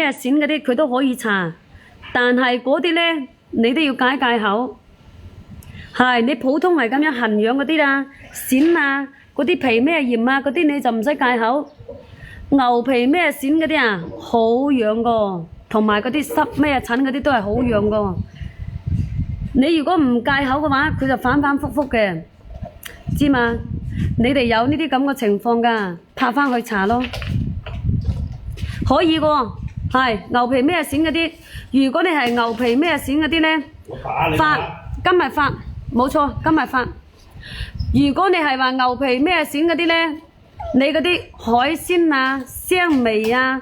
咩癬嗰啲佢都可以搽，但係嗰啲咧你都要戒戒口。係你普通係咁樣痕癢嗰啲啊、癬啊、嗰啲皮咩炎啊嗰啲你就唔使戒口。牛皮咩癬嗰啲啊好養個，同埋嗰啲濕咩疹嗰啲都係好養個。你如果唔戒口嘅話，佢就反反覆覆嘅，知嘛？你哋有呢啲咁嘅情況㗎，拍翻去查咯，可以喎。係牛皮咩癬嗰啲，如果你係牛皮咩癬嗰啲咧，發今日發冇錯，今日發。如果你係話牛皮咩癬嗰啲咧，你嗰啲海鮮啊、腥味啊、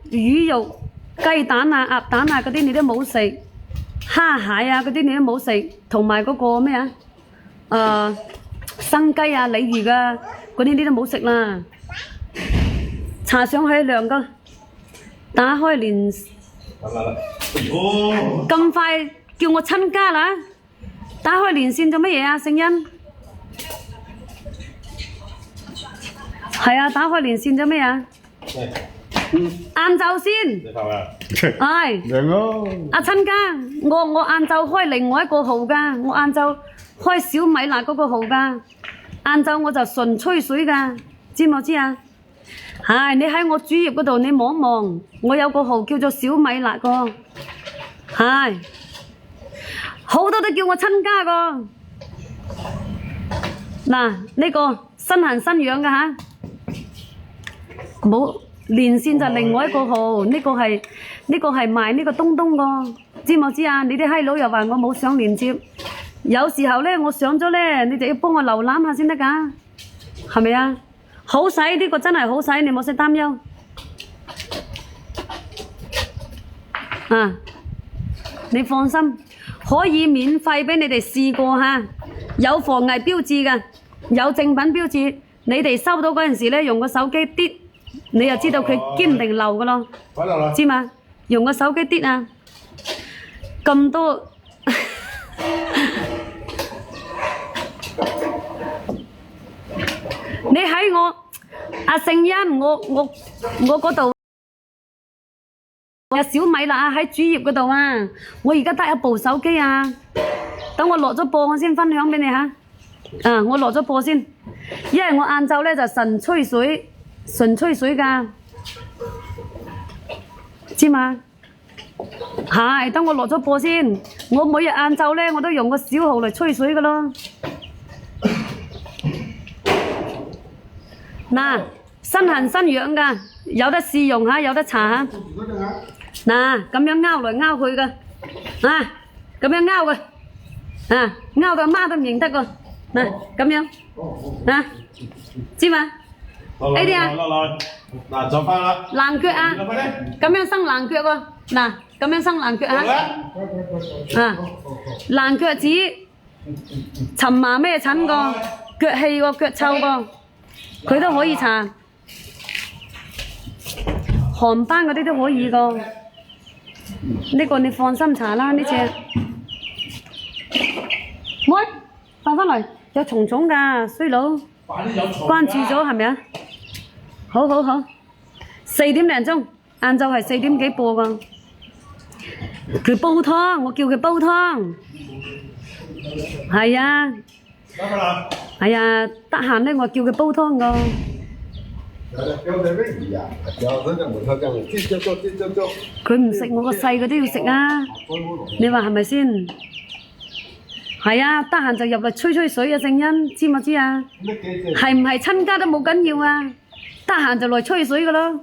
魚肉、雞蛋啊、鴨蛋啊嗰啲你都冇食，蝦蟹啊嗰啲你都冇食，同埋嗰個咩啊？生雞啊、鯉魚啊嗰啲你都冇食啦。搽上去涼噶，打開連咁快叫我親家啦！打開連線做乜嘢啊？聖欣係啊，打開連線做咩啊？晏晝先，係阿親家，我晏晝開另外一個號㗎，我晏晝開小米辣嗰個號㗎，晏晝我就純吹水㗎，知冇知啊？係你喺我主頁嗰度你望一望，我有個號叫做小米辣個，係好多都叫我親家個。嗱呢個新行新樣㗎吓，冇連線就另外一個號，呢個係賣呢個東東個，知冇知啊？你啲閪佬又話我冇上連接，有時候咧我上咗咧，你哋要幫我瀏覽下先得㗎，係咪啊？好使呢個真係好使，你冇使擔憂。你放心，可以免費俾你哋試過嚇，有防偽標誌㗎，有正品標誌。你哋收到嗰陣時咧，用個手機啲，你就知道佢堅定流㗎咯，知嘛？用個手機啲啊，咁多。你喺我阿聖欣，我嗰度有小米辣喺主頁嗰度啊！我而家得一部手機啊，等我落咗播我先分享俾你嚇。我落咗播先，因為我晏晝咧就純吹水㗎，知嘛？係，等我落咗播先。我每日晏晝咧我都用個小號嚟吹水㗎咯。嗱，新行新樣㗎，有得試用下，有得搽下。嗱，咁樣拗來拗去㗎，咁樣拗嘅，拗到阿媽都唔認得個，嗱，咁樣，知嘛？呢啲啊，嗱，做翻啦。冷腳啊，咁樣生冷腳喎，嗱，咁樣生冷腳啊，冷腳趾，尋麻咩疹個，腳氣個，腳臭個。佢都可以搽，寒斑嗰啲都可以個，呢個你放心搽啦呢隻。喂，翻返嚟有蟲蟲㗎，衰佬，關注咗係咪啊？好，4點零鐘，晏晝係4點幾播㗎。佢煲湯，我叫佢煲湯，係啊。係啊，得閒咧我叫佢煲湯㗎。佢唔食我個細個都要食啊！你話係咪先？係啊，得閒就入嚟吹吹水啊！聖欣，知唔知啊？係唔係親家都冇緊要啊？得閒就嚟吹水㗎咯。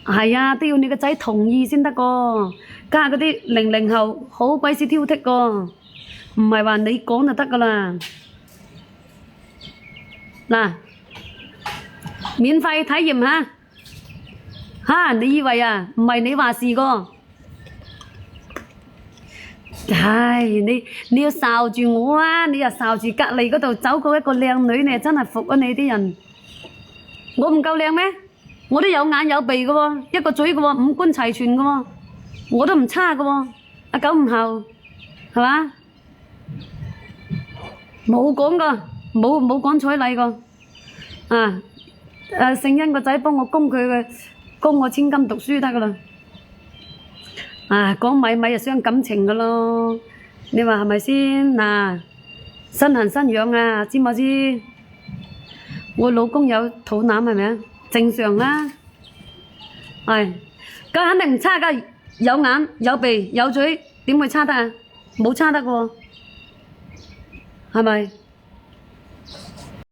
係啊，都要你個仔同意先得個。家下嗰啲00後好鬼死挑剔個。唔係話你講就得㗎啦，嗱，免費體驗嚇，你以為啊？唔係你話事個，唉，你要哨住我啊！你又哨住隔離嗰度走過一個靚女，你真係服啊你啲人，我唔夠靚咩？我都有眼有鼻嘅喎，一個嘴嘅喎，五官齊全嘅喎，我都唔差嘅喎，阿九唔後，係嘛？冇講過，冇講彩禮過，聖恩個仔幫我供我千金讀書得噶啦。講米米就傷感情噶咯，你話係咪先？嗱，新行新養啊，知冇知？我老公有肚腩係咪啊？正常啦，係，咁肯定唔差噶，有眼有鼻有嘴，點會差得啊？冇差得喎，係咪？